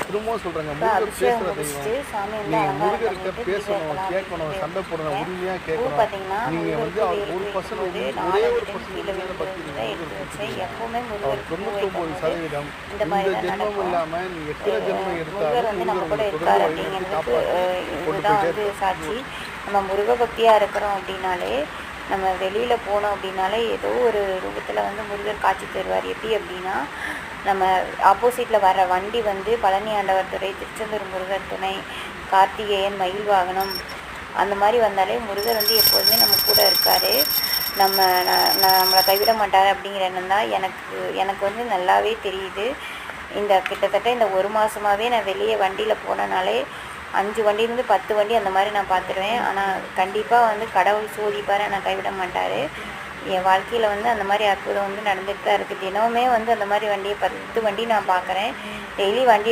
திரும்பவும் சொல்கிறேங்க, முருகர் அபிஷேகம் பேசுகிற முடிச்சுட்டு தெய்வம். சாமி வந்து நீங்கள் அலங்காரம் முருகர்கிட்ட பண்ணிட்டு பேசணும், கேட்கணும், சண்டை போடணும், உரிமையாக பூ கேட்கணும். பார்த்தீங்கன்னா நீங்கள் வந்து முருகருக்கு அவர் வேலுக்கு 1% வைக்கும்போது ஒரே 4 ஒரு டைம் பர்சன்ட் கீழே உண்மையான பக்தி விழுந்து நீங்கள் தான் எடுத்து முருகர் வச்சேன். கொடுத்துருக்கீங்க. எப்பவுமே அவர் முருகருக்கு பூ 99% இந்த இந்த மாதிரி தான் ஜென்மம் நடக்கும். இல்லாமல் நீ எத்தனை ஜென்மம் முருகர் எடுத்தாலும் வந்து நம்ம முருகர் கூட உங்களை இருக்கார் தொடர்ந்து வழிநடத்தி அப்படிங்கிறதுக்கு காப்பாற்றி கொண்டு இதுதான் போயிட்டே வந்து இருப்பார். சாட்சி. நம்ம முருக பக்தியாக இருக்கிறோம் அப்படின்னாலே, நம்ம வெளியில் போனோம் அப்படின்னாலே ஏதோ ஒரு ரூபத்தில் வந்து முருகர் காட்சி தருவார். எப்படி அப்படின்னா, நம்ம ஆப்போசிட்டில் வர வண்டி வந்து பழனி ஆண்டவர் துறை, திருச்செந்தூர் முருகர் துணை, கார்த்திகேயன் மயில் வாகனம் அந்த மாதிரி வந்தாலே முருகர் வந்து எப்போதுமே நம்ம கூட இருக்கார். நம்மளை கைவிட மாட்டார் அப்படிங்கிற எண்ணம் தான் எனக்கு வந்து நல்லாவே தெரியுது. கிட்டத்தட்ட இந்த 1 மாதமாகவே நான் வெளியே வண்டியில் போனனாலே 5 வண்டியிலேருந்து 10 வண்டி அந்த மாதிரி நான் பார்த்துருவேன். ஆனால் கண்டிப்பாக வந்து கடவுள் சோதிப்பார், நான் கைவிட மாட்டார். என் வாழ்க்கையில் வந்து அந்த மாதிரி அற்புதம் வந்து நடந்துட்டு தான் இருக்குது. தினமுமே வந்து அந்த மாதிரி 10 வண்டி நான் பார்க்குறேன். டெய்லி வண்டி